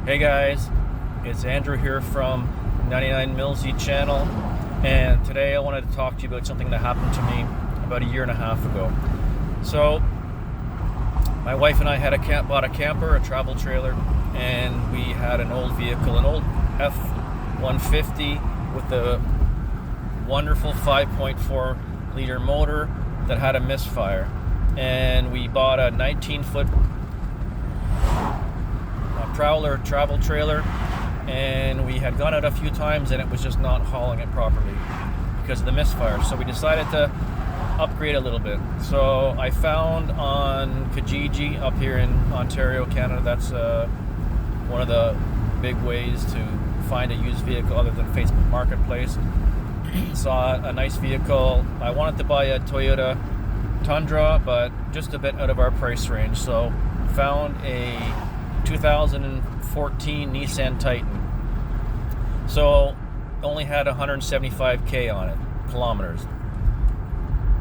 Hey guys, it's Andrew here from 99 Millsy channel, and today I wanted to talk to you about something that happened to me about a year and a half ago. So my wife and I had bought a camper, a travel trailer, and we had an old vehicle, an old F-150 with a wonderful 5.4 liter motor that had a misfire. And we bought a 19-foot Prowler travel trailer, and we had gone out a few times and it was just not hauling it properly because of the misfire. So we decided to upgrade a little bit. So I found on Kijiji up here in Ontario, Canada, that's one of the big ways to find a used vehicle other than Facebook Marketplace. Saw a nice vehicle. I wanted to buy a Toyota Tundra, but just a bit out of our price range. So found a 2014 Nissan Titan. So only had 175k on it, kilometers.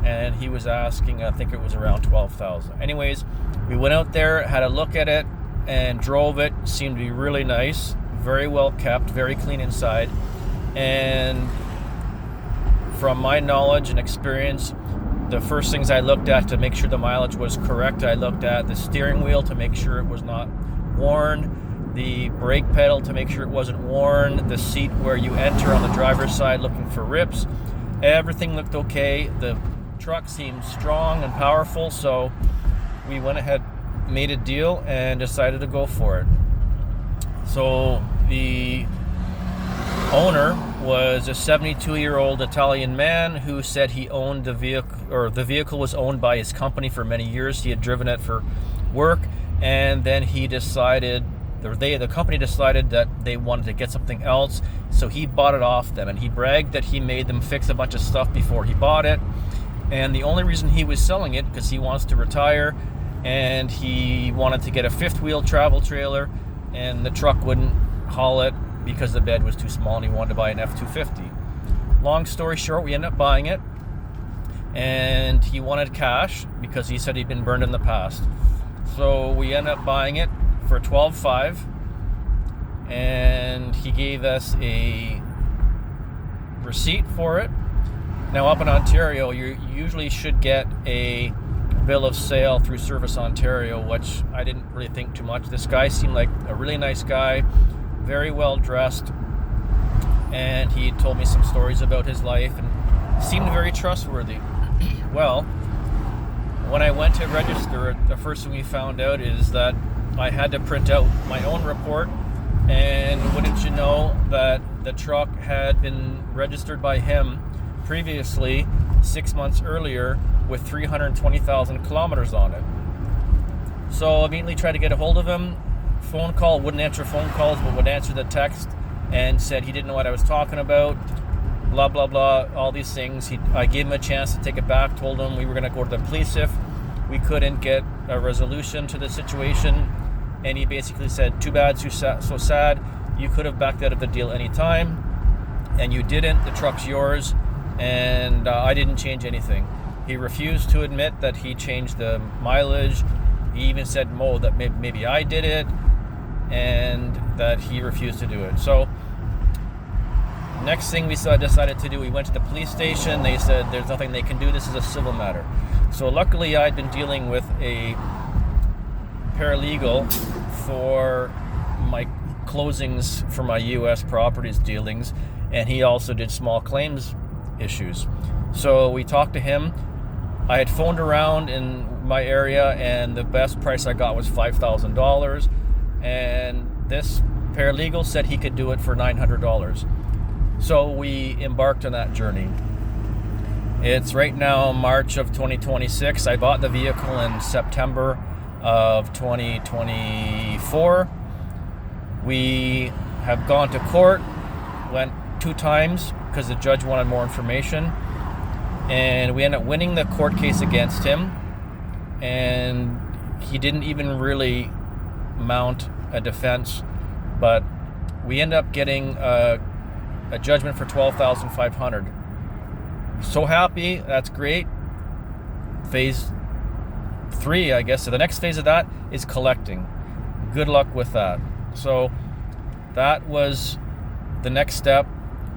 And he was asking, I think it was around 12,000. Anyways, we went out there, had a look at it, and drove it. Seemed to be really nice, very well kept, very clean inside. And from my knowledge and experience, the first things I looked at to make sure the mileage was correct, I looked at the steering wheel to make sure it was not worn, the brake pedal to make sure it wasn't worn, the seat where you enter on the driver's side looking for rips. Everything looked okay. The truck seemed strong and powerful, so we went ahead, made a deal, and decided to go for it. So the owner was a 72-year-old Italian man who said he owned the vehicle, or the vehicle was owned by his company for many years. He had driven it for work, and then he decided, or the company decided that they wanted to get something else, so he bought it off them, and he bragged that he made them fix a bunch of stuff before he bought it. And the only reason he was selling it because he wants to retire, and he wanted to get a fifth wheel travel trailer, and the truck wouldn't haul it because the bed was too small, and he wanted to buy an F-250. Long story short, we ended up buying it, and he wanted cash because he said he'd been burned in the past. So we ended up buying it for $12,500, and he gave us a receipt for it. Now, up in Ontario, you usually should get a bill of sale through Service Ontario, which I didn't really think too much. This guy seemed like a really nice guy, very well dressed, and he told me some stories about his life and seemed very trustworthy. Well, when I went to register, the first thing we found out is that I had to print out my own report, and wouldn't you know that the truck had been registered by him previously 6 months earlier with 320,000 kilometers on it. So I immediately tried to get a hold of him. Phone call, wouldn't answer phone calls, but would answer the text, and said he didn't know what I was talking about, blah blah blah, all these things. I gave him a chance to take it back, told him we were going to go to the police if we couldn't get a resolution to the situation, and he basically said, too bad, so sad, you could have backed out of the deal anytime, and you didn't. The truck's yours, and I didn't change anything. He refused to admit that he changed the mileage. He even said, Mo, that maybe I did it, and that he refused to do it. So next thing we decided to do, we went to the police station. They said there's nothing they can do, this is a civil matter. So luckily I'd been dealing with a paralegal for my closings for my US properties dealings, and he also did small claims issues. So we talked to him. I had phoned around in my area, and the best price I got was $5,000, and this paralegal said he could do it for $900. So we embarked on that journey. It's right now March of 2026. I bought the vehicle in September of 2024. We have gone to court, went 2 times because the judge wanted more information, and we ended up winning the court case against him, and he didn't even really mount a defense, but we ended up getting a judgment for $12,500. So happy, that's great. Phase 3, I guess. So the next phase of that is collecting. Good luck with that. So that was the next step,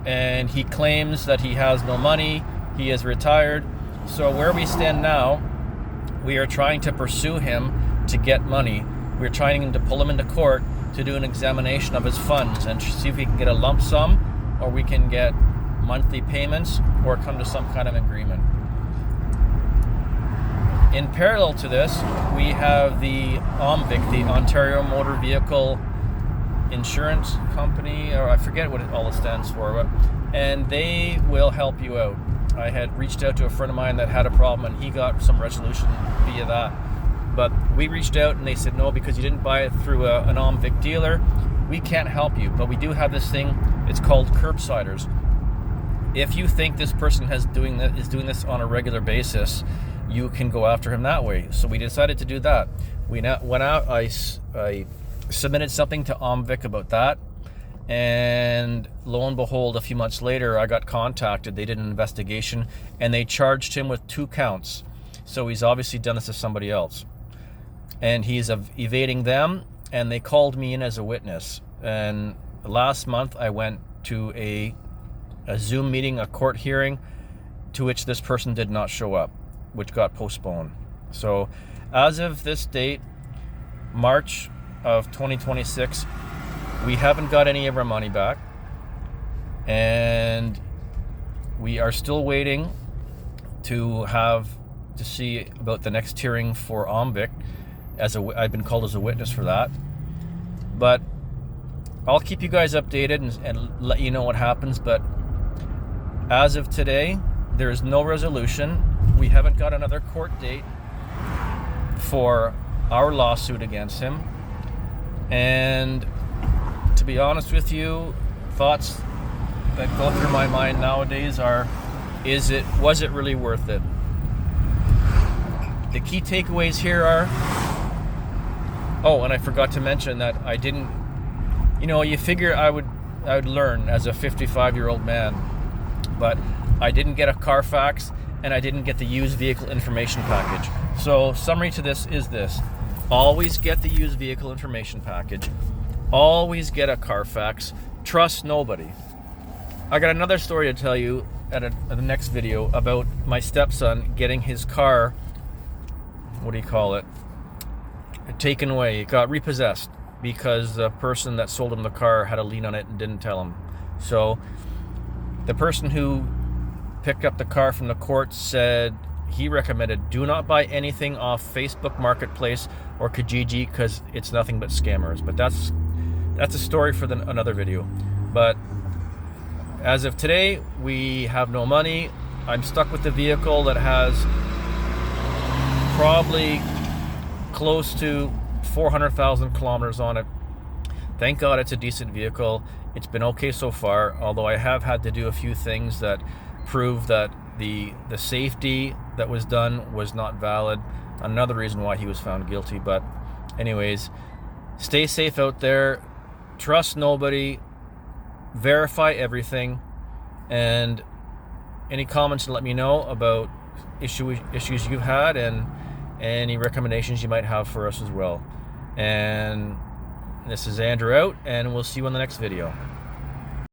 and he claims that he has no money, he is retired. So where we stand now, we are trying to pursue him to get money. We're trying to pull him into court to do an examination of his funds and see if we can get a lump sum, or we can get monthly payments, or come to some kind of agreement. In parallel to this, we have the OMVIC, the Ontario Motor Vehicle Insurance Company, or I forget what it all stands for, and they will help you out. I had reached out to a friend of mine that had a problem, and he got some resolution via that. But we reached out, and they said, no, because you didn't buy it through an OMVIC dealer, we can't help you. But we do have this thing, it's called curbsiders. If you think this person is doing this on a regular basis, you can go after him that way. So we decided to do that. We went out, I submitted something to OMVIC about that, and lo and behold, a few months later, I got contacted. They did an investigation, and they charged him with 2 counts. So he's obviously done this to somebody else, and he's evading them, and they called me in as a witness. And last month, I went to a Zoom meeting, a court hearing, to which this person did not show up, which got postponed. So as of this date, March of 2026, we haven't got any of our money back, and we are still waiting to see about the next hearing for OMVIC. I've been called as a witness for that, but I'll keep you guys updated and let you know what happens. But as of today, there is no resolution. We haven't got another court date for our lawsuit against him. And to be honest with you, thoughts that go through my mind nowadays are, was it really worth it? The key takeaways here are, and I forgot to mention that I didn't, you figure I would learn as a 55-year-old man, but I didn't get a Carfax, and I didn't get the used vehicle information package. So summary to this is this: always get the used vehicle information package, always get a Carfax, trust nobody. I got another story to tell you at the next video about my stepson getting his car, taken away. It got repossessed because the person that sold him the car had a lien on it and didn't tell him. So the person who picked up the car from the court said he recommended, do not buy anything off Facebook Marketplace or Kijiji, because it's nothing but scammers. But that's a story for another video. But as of today, we have no money. I'm stuck with the vehicle that has probably close to 400,000 kilometers on it. Thank God it's a decent vehicle. It's been okay so far, although I have had to do a few things that prove that the safety that was done was not valid. Another reason why he was found guilty. But anyways, stay safe out there. Trust nobody. Verify everything. And any comments, let me know about issues you've had, and any recommendations you might have for us as well. And this is Andrew out, and we'll see you on the next video.